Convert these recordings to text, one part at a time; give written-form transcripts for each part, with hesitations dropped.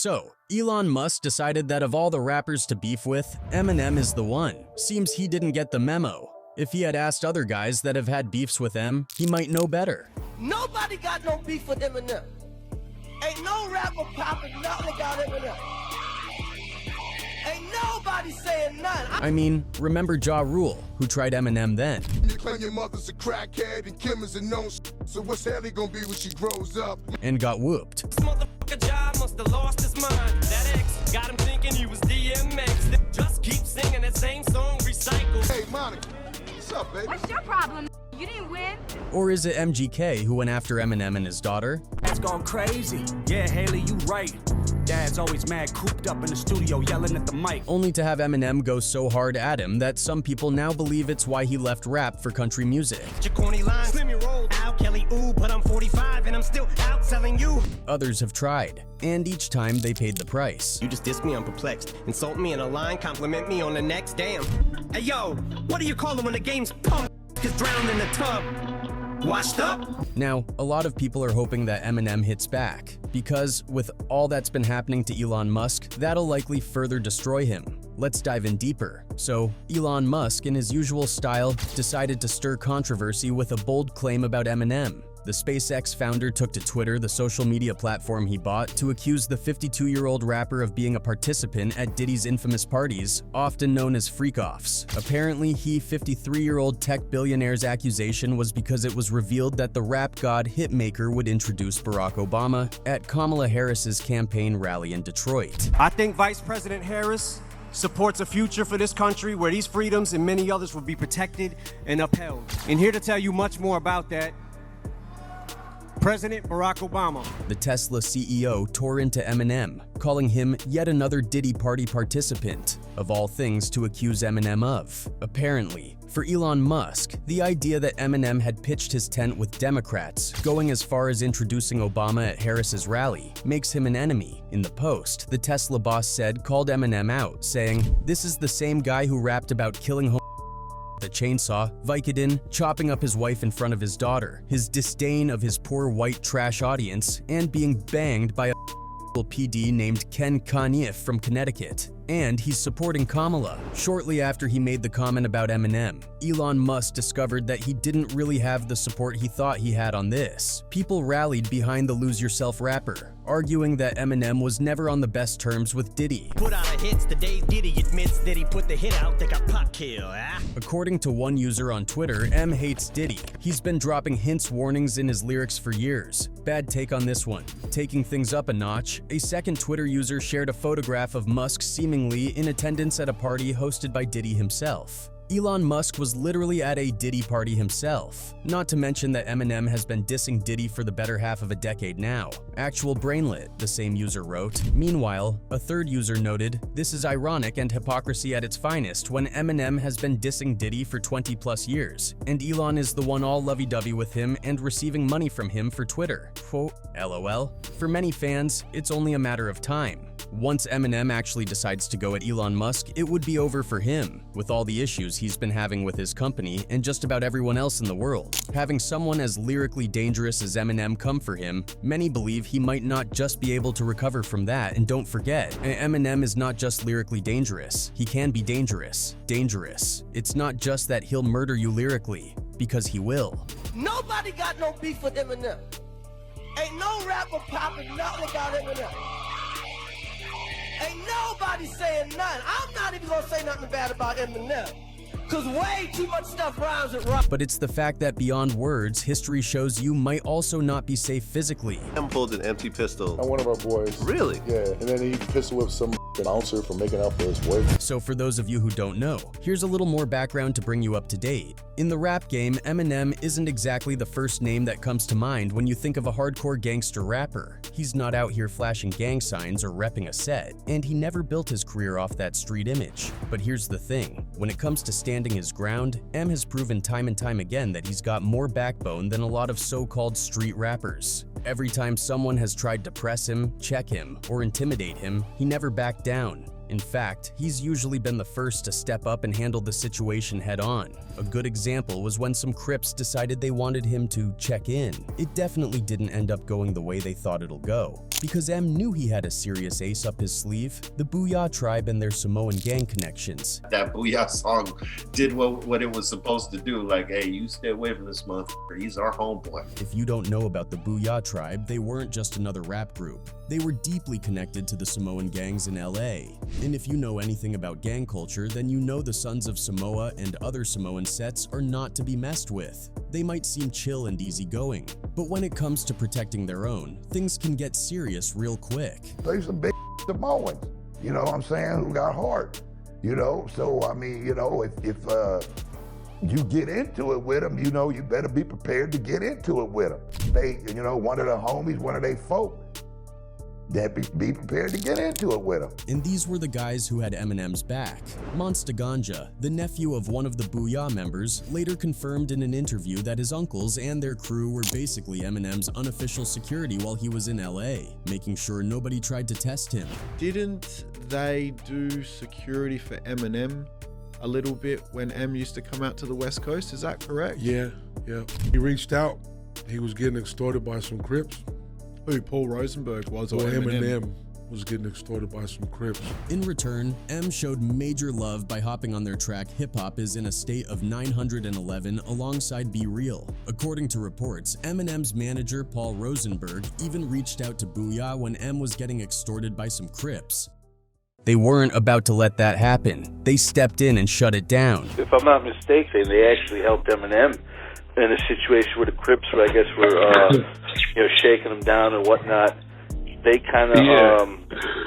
So, Elon Musk decided that of all the rappers to beef with, Eminem is the one. Seems he didn't get the memo. If he had asked other guys that have had beefs with M, he might know better. Nobody got no beef with Eminem. Ain't no rapper popping nothing about Eminem. Ain't nobody saying nothing. I mean, remember Ja Rule, who tried Eminem then. You claim your mother's a crackhead and Kim is a known so what's Ellie gonna be when she grows up? And got whooped. This motherfucker Ja must have lost his mind. That ex got him thinking he was DMX. Just keep singing that same song, recycle. Hey, Monica, what's up, baby? What's your problem? You didn't win. Or is it MGK who went after Eminem and his daughter? That's gone crazy. Yeah, Haley, you right. Dad's always mad, cooped up in the studio, yelling at the mic. Only to have Eminem go so hard at him that some people now believe it's why he left rap for country music. Your corny lines, slim your roll out, Kelly, ooh, but I'm 45 and I'm still out selling you. Others have tried, and each time they paid the price. You just diss me, I'm perplexed. Insult me in a line, compliment me on the next, damn. Hey yo, what do you call it when the game's pumped? Is drowned in the tub. Washed up? Now, a lot of people are hoping that Eminem hits back, because with all that's been happening to Elon Musk, that'll likely further destroy him. Let's dive in deeper. So, Elon Musk, in his usual style, decided to stir controversy with a bold claim about Eminem. The SpaceX founder took to Twitter, the social media platform he bought, to accuse the 52-year-old rapper of being a participant at Diddy's infamous parties, often known as freak-offs. Apparently, he 53-year-old tech billionaire's accusation was because it was revealed that the rap god hitmaker would introduce Barack Obama at Kamala Harris's campaign rally in Detroit. I think Vice President Harris supports a future for this country where these freedoms and many others will be protected and upheld. And here to tell you much more about that, President Barack Obama. The Tesla CEO tore into Eminem, calling him yet another Diddy party participant, of all things to accuse Eminem of. Apparently, for Elon Musk, the idea that Eminem had pitched his tent with Democrats, going as far as introducing Obama at Harris's rally, makes him an enemy. In the post, the Tesla boss called Eminem out, saying, "This is the same guy who rapped about killing the chainsaw, Vicodin, chopping up his wife in front of his daughter, his disdain of his poor white trash audience, and being banged by a PD named Ken Kanye from Connecticut. And he's supporting Kamala." Shortly after he made the comment about Eminem, Elon Musk discovered that he didn't really have the support he thought he had on this. People rallied behind the Lose Yourself rapper, arguing that Eminem was never on the best terms with Diddy. Put out a hits the day Diddy admits that he put the hit out, they got pop kill, ah? According to one user on Twitter, M hates Diddy. He's been dropping hints warnings in his lyrics for years. Bad take on this one. Taking things up a notch, a second Twitter user shared a photograph of Musk seemingly in attendance at a party hosted by Diddy himself. Elon Musk was literally at a Diddy party himself. Not to mention that Eminem has been dissing Diddy for the better half of a decade now. Actual brainlet, the same user wrote. Meanwhile, a third user noted, "This is ironic and hypocrisy at its finest when Eminem has been dissing Diddy for 20+ years, and Elon is the one all lovey-dovey with him and receiving money from him for Twitter." Quote, LOL. For many fans, it's only a matter of time. Once Eminem actually decides to go at Elon Musk, it would be over for him, with all the issues he's been having with his company and just about everyone else in the world. Having someone as lyrically dangerous as Eminem come for him, many believe he might not just be able to recover from that. And don't forget, Eminem is not just lyrically dangerous, he can be dangerous. Dangerous. It's not just that he'll murder you lyrically, because he will. Nobody got no beef with Eminem. Ain't no rapper popping nothing about Eminem. Ain't nobody saying nothing. I'm not even gonna say nothing bad about Eminem, cause way too much stuff rhymes with rock. But it's the fact that beyond words, history shows you might also not be safe physically. Em pulled an empty pistol. One of our boys. Really? Yeah, and then he pistol whipped some bouncer for making out for his wife. So for those of you who don't know, here's a little more background to bring you up to date. In the rap game, Eminem isn't exactly the first name that comes to mind when you think of a hardcore gangster rapper. He's not out here flashing gang signs or repping a set, and he never built his career off that street image. But here's the thing, when it comes to standing his ground, M has proven time and time again that he's got more backbone than a lot of so-called street rappers. Every time someone has tried to press him, check him, or intimidate him, he never backed down. In fact, he's usually been the first to step up and handle the situation head-on. A good example was when some Crips decided they wanted him to check in. It definitely didn't end up going the way they thought it'll go. Because M knew he had a serious ace up his sleeve, the BOO-YAA tribe and their Samoan gang connections. That BOO-YAA song did what it was supposed to do. Like, hey, you stay away from this motherfucker. He's our homeboy. If you don't know about the BOO-YAA tribe, they weren't just another rap group. They were deeply connected to the Samoan gangs in LA. And if you know anything about gang culture, then you know the Sons of Samoa and other Samoan sets are not to be messed with. They might seem chill and easygoing, but when it comes to protecting their own, things can get serious real quick. There's some big Samoans, you know what I'm saying, who got heart, you know? So, I mean, you know, if you get into it with them, you know, you better be prepared to get into it with them. They, you know, one of the homies, one of they folk, that be prepared to get into it with them. And these were the guys who had Eminem's back. Monsta Ganja, the nephew of one of the BOO-YAA members, later confirmed in an interview that his uncles and their crew were basically Eminem's unofficial security while he was in LA, making sure nobody tried to test him. Didn't they do security for Eminem a little bit when M used to come out to the West Coast? Is that correct? Yeah. He reached out. He was getting extorted by some Crips. Who, Paul Rosenberg was, or Eminem was getting extorted by some Crips. In return, M showed major love by hopping on their track Hip Hop is in a State of 911 alongside Be Real. According to reports, Eminem's manager Paul Rosenberg even reached out to BOO-YAA when M was getting extorted by some Crips. They weren't about to let that happen. They stepped in and shut it down. If I'm not mistaken, they actually helped Eminem in a situation where the Crips were, I guess, you know, shaking him down and whatnot. They kind of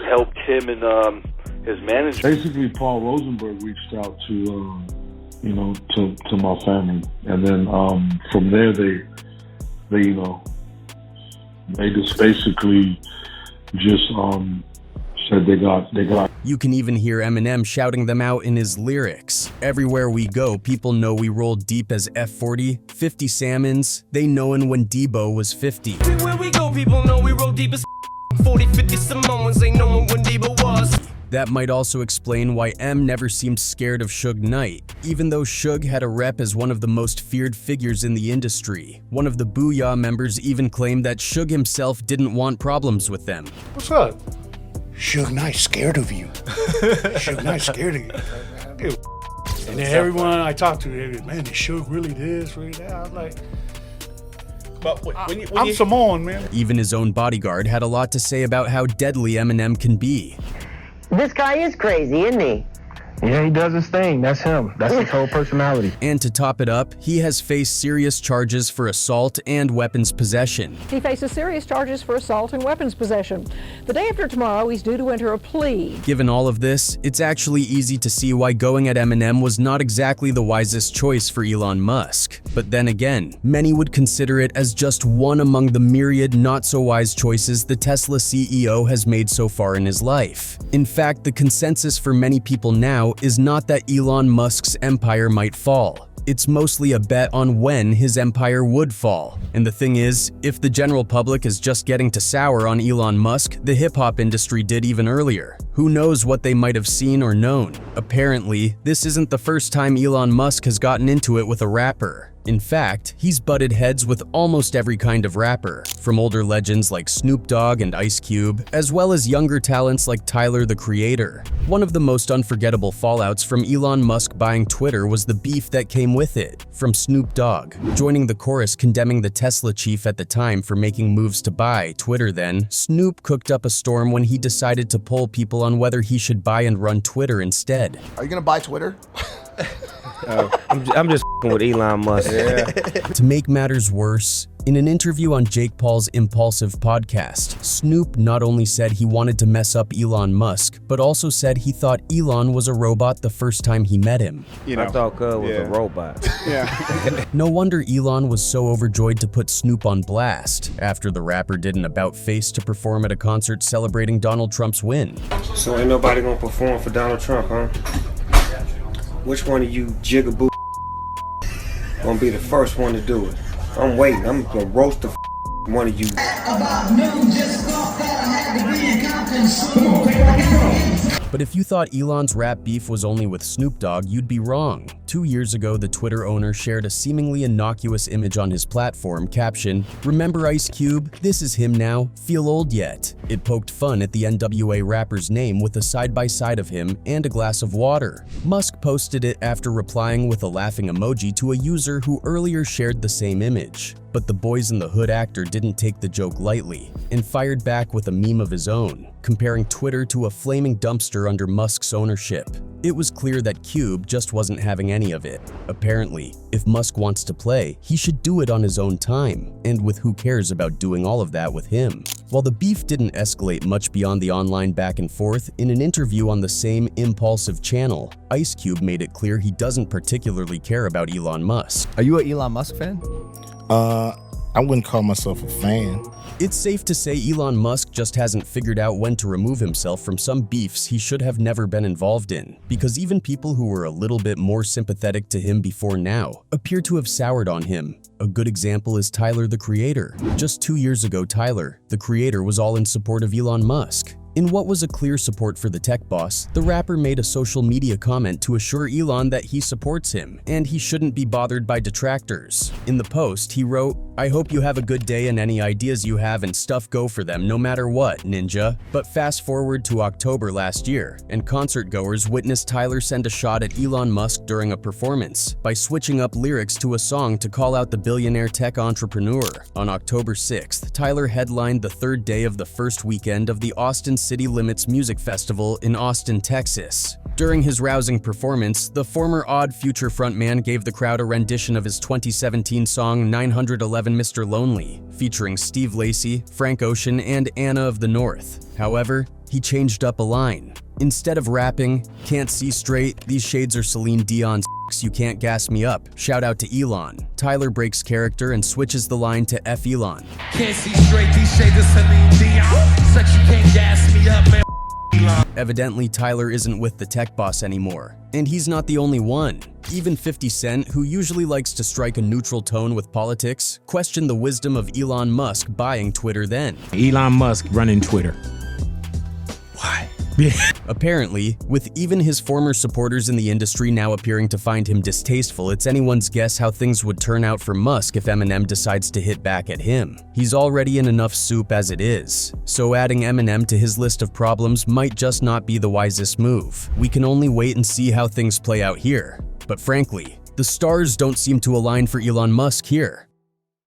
helped him and his manager. Basically, Paul Rosenberg reached out to, you know, to my family, and then from there they you know, they just basically just said they got. You can even hear Eminem shouting them out in his lyrics. Everywhere we go, people know we roll deep as F40, 50 salmons. They knowin' when Debo was 50. Everywhere we go, people know we roll deep as 40, 50 Samoans. Ain't knowin' when Debo was. That might also explain why M never seemed scared of Suge Knight, even though Suge had a rep as one of the most feared figures in the industry. One of the BOO-YAA members even claimed that Suge himself didn't want problems with them. What's up? Suge Knight scared of you. Suge Knight scared of you. And then everyone I talked to, man, is Suge really this, really that? I was like, but I'm Samoan, man. Even his own bodyguard had a lot to say about how deadly Eminem can be. This guy is crazy, isn't he? Yeah, he does his thing. That's him. That's his whole personality. And to top it up, he has faced serious charges for assault and weapons possession. He faces serious charges for assault and weapons possession. The day after tomorrow, he's due to enter a plea. Given all of this, it's actually easy to see why going at Eminem was not exactly the wisest choice for Elon Musk. But then again, many would consider it as just one among the myriad not-so-wise choices the Tesla CEO has made so far in his life. In fact, the consensus for many people now is not that Elon Musk's empire might fall. It's mostly a bet on when his empire would fall. And the thing is, if the general public is just getting to sour on Elon Musk, the hip-hop industry did even earlier. Who knows what they might have seen or known? Apparently, this isn't the first time Elon Musk has gotten into it with a rapper. In fact, he's butted heads with almost every kind of rapper, from older legends like Snoop Dogg and Ice Cube, as well as younger talents like Tyler, the Creator. One of the most unforgettable fallouts from Elon Musk buying Twitter was the beef that came with it, from Snoop Dogg. Joining the chorus condemning the Tesla chief at the time for making moves to buy Twitter then, Snoop cooked up a storm when he decided to poll people on whether he should buy and run Twitter instead. Are you gonna buy Twitter? I'm just with Elon Musk. Yeah. To make matters worse, in an interview on Jake Paul's Impulsive podcast, Snoop not only said he wanted to mess up Elon Musk, but also said he thought Elon was a robot the first time he met him. You know, I thought Cub was a robot. Yeah. No wonder Elon was so overjoyed to put Snoop on blast after the rapper did an about-face to perform at a concert celebrating Donald Trump's win. So ain't nobody gonna perform for Donald Trump, huh? Which one of you jigaboo gonna be the first one to do it? I'm waiting. I'm gonna roast the one of you. But if you thought Elon's rap beef was only with Snoop Dogg, you'd be wrong. 2 years ago, the Twitter owner shared a seemingly innocuous image on his platform, caption, "Remember Ice Cube? This is him now. Feel old yet?" It poked fun at the NWA rapper's name with a side-by-side of him and a glass of water. Musk posted it after replying with a laughing emoji to a user who earlier shared the same image. But the Boys in the Hood actor didn't take the joke lightly and fired back with a meme of his own, comparing Twitter to a flaming dumpster under Musk's ownership. It was clear that Cube just wasn't having any of it. Apparently, if Musk wants to play, he should do it on his own time, and with who cares about doing all of that with him. While the beef didn't escalate much beyond the online back and forth, in an interview on the same Impulsive channel, Ice Cube made it clear he doesn't particularly care about Elon Musk. Are you an Elon Musk fan? I wouldn't call myself a fan. It's safe to say Elon Musk just hasn't figured out when to remove himself from some beefs he should have never been involved in, because even people who were a little bit more sympathetic to him before now appear to have soured on him. A good example is Tyler, the Creator. Just 2 years ago, Tyler, the Creator, was all in support of Elon Musk. In what was a clear support for the tech boss, the rapper made a social media comment to assure Elon that he supports him and he shouldn't be bothered by detractors. In the post, he wrote, "I hope you have a good day and any ideas you have and stuff go for them no matter what, ninja." But fast forward to October last year, and concert goers witnessed Tyler send a shot at Elon Musk during a performance by switching up lyrics to a song to call out the billionaire tech entrepreneur. On October 6th, Tyler headlined the third day of the first weekend of the Austin City Limits Music Festival in Austin, Texas. During his rousing performance, the former Odd Future frontman gave the crowd a rendition of his 2017 song 911 Mr. Lonely, featuring Steve Lacy, Frank Ocean, and Anna of the North. However, he changed up a line. Instead of rapping, "Can't see straight, these shades are Celine Dion's, you can't gas me up," shout out to Elon. Tyler breaks character and switches the line to "F Elon." "Can't see straight, these shades are Celine Dion, such you can't gas me up, man." Evidently, Tyler isn't with the tech boss anymore. And he's not the only one. Even 50 Cent, who usually likes to strike a neutral tone with politics, questioned the wisdom of Elon Musk buying Twitter then. Elon Musk running Twitter. Why? Apparently, with even his former supporters in the industry now appearing to find him distasteful, it's anyone's guess how things would turn out for Musk if Eminem decides to hit back at him. He's already in enough soup as it is, so adding Eminem to his list of problems might just not be the wisest move. We can only wait and see how things play out here. But frankly, the stars don't seem to align for Elon Musk here.